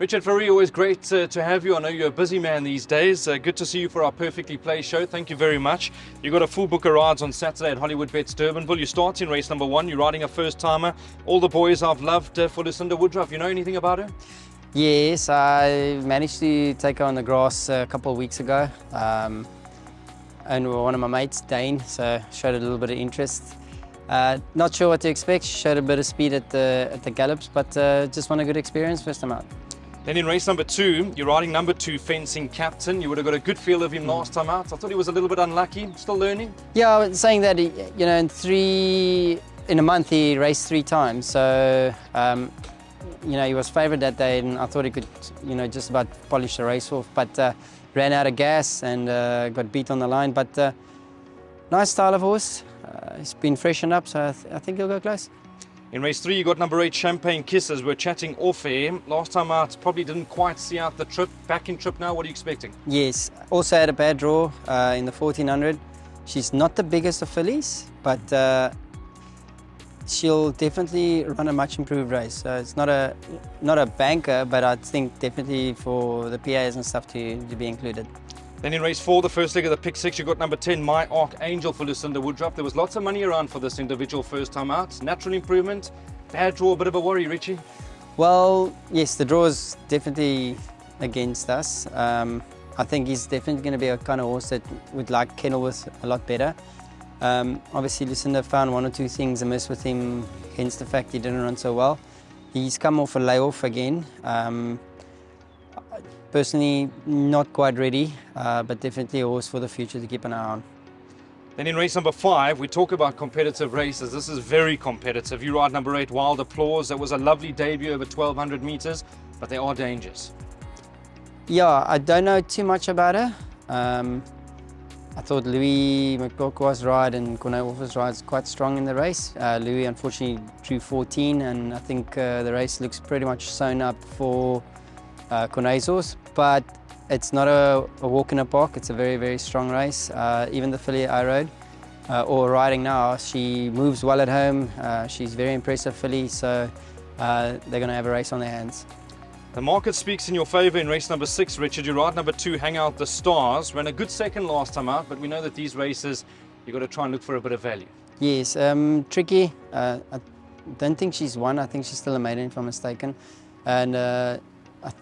Richard Fourie, always great to have you. I know you're a busy man these days. Good to see you for our Perfectly Placed show. Thank you very much. You've got a full book of rides on Saturday at Hollywood Bets Durbanville. You start in race number 1. You're riding a first-timer. All the boys I've loved for Lucinda Woodruff. You know anything about her? Yes, I managed to take her on the grass a couple of weeks ago. And one of my mates, Dane, so showed a little bit of interest. Not sure what to expect. She showed a bit of speed at the gallops, but just want a good experience first time out. Then in race number 2, you're riding number 2, Fencing Captain. You would have got a good feel of him last time out. I thought he was a little bit unlucky, still learning. Yeah, I was saying that, in a month he raced 3 times. So, he was favoured that day, and I thought he could, just about polish the race off. But ran out of gas and got beat on the line. But nice style of horse. He's been freshened up, so I think he'll go close. In race 3, you got number 8, Champagne Kisses. We're chatting off air. Last time out, probably didn't quite see out the trip. Back in trip now, what are you expecting? Yes, also had a bad draw in the 1400. She's not the biggest of fillies, but she'll definitely run a much improved race. So it's not a banker, but I think definitely for the PAs and stuff to be included. Then in race 4, the first leg of the pick 6, you got number 10, My Archangel for Lucinda Woodruff. There was lots of money around for this individual first time out. Natural improvement, bad draw, a bit of a worry, Richie. Well, yes, the draw is definitely against us. I think he's definitely going to be a kind of horse that would like Kenilworth a lot better. Obviously, Lucinda found 1 or 2 things amiss with him, hence the fact he didn't run so well. He's come off a layoff again. Personally, not quite ready, but definitely a horse for the future to keep an eye on. Then in race number 5, we talk about competitive races. This is very competitive. You ride number 8, Wild Applause. That was a lovely debut over 1,200 meters, but there are dangers. Yeah, I don't know too much about her. I thought Louis McCorquo's ride and Cornell Wolfer's ride is quite strong in the race. Louis unfortunately drew 14, and I think the race looks pretty much sewn up for Cornell's horse, but it's not a walk in the park. It's a very, very strong race. Even the filly I rode, or riding now, she moves well at home. She's very impressive filly, so they're going to have a race on their hands. The market speaks in your favour in race number 6, Richard. You ride number 2, Hang Out the Stars. Ran a good second last time out, but we know that these races, you've got to try and look for a bit of value. Yes, tricky. I don't think she's won. I think she's still a maiden, if I'm mistaken. And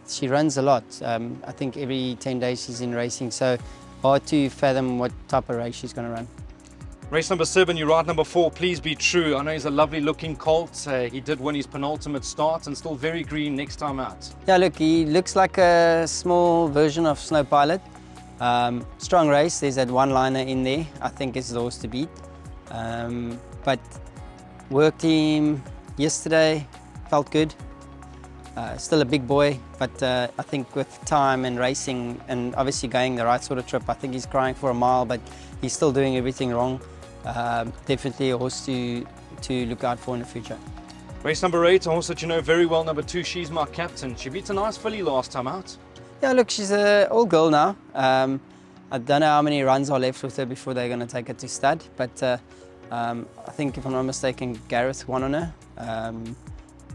she runs a lot. I think every 10 days she's in racing, so hard to fathom what type of race she's going to run. Race number 7, you ride number 4, Please Be True. I know he's a lovely looking colt. He did win his penultimate start and still very green next time out. Yeah, look, he looks like a small version of Snow Pilot. Strong race. There's that one-liner in there. I think it's the horse to beat. But worked him yesterday, felt good. Still a big boy, but I think with time and racing and obviously going the right sort of trip, I think he's crying for a mile, but he's still doing everything wrong. Definitely a horse to look out for in the future. Race number 8, a horse that you know very well, number 2, She's My Captain. She beat a nice filly last time out. Yeah, look, she's an old girl now. I don't know how many runs are left with her before they're going to take her to stud, but I think, if I'm not mistaken, Gareth won on her.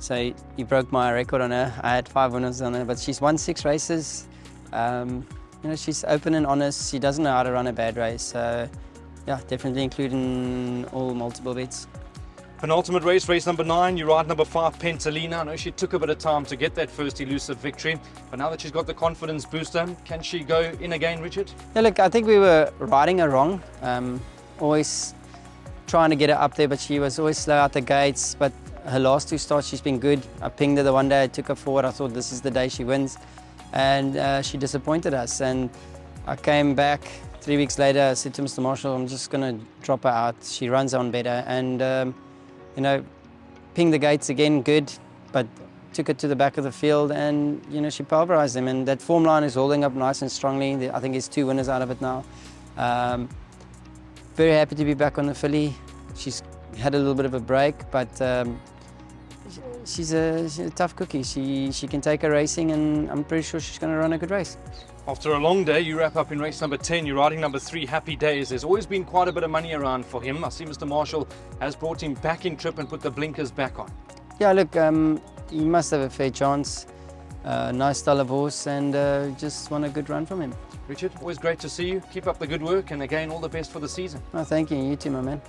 So he broke my record on her. I had 5 winners on her, but she's won 6 races. She's open and honest. She doesn't know how to run a bad race. So, yeah, definitely including all multiple bets. Penultimate race, race number 9, you ride number 5, Pentalina. I know she took a bit of time to get that first elusive victory, but now that she's got the confidence booster, can she go in again, Richard? Yeah, look, I think we were riding her wrong. Always trying to get her up there, but she was always slow out the gates. But her last 2 starts, she's been good. I pinged her the one day, I took her forward. I thought this is the day she wins. And she disappointed us. And I came back 3 weeks later, I said to Mr. Marshall, I'm just going to drop her out. She runs on better. And, pinged the gates again, good. But took her to the back of the field and, she pulverized them. And that form line is holding up nice and strongly. I think there's 2 winners out of it now. Very happy to be back on the filly. She's had a little bit of a break, but she's a tough cookie. She can take her racing, and I'm pretty sure she's going to run a good race. After a long day, you wrap up in race number 10. You're riding number 3, Happy Days. There's always been quite a bit of money around for him. I see Mr. Marshall has brought him back in trip and put the blinkers back on. Yeah, look, he must have a fair chance. Nice style of horse, and just want a good run from him. Richard, always great to see you. Keep up the good work, and again, all the best for the season. Oh, thank you. You too, my man.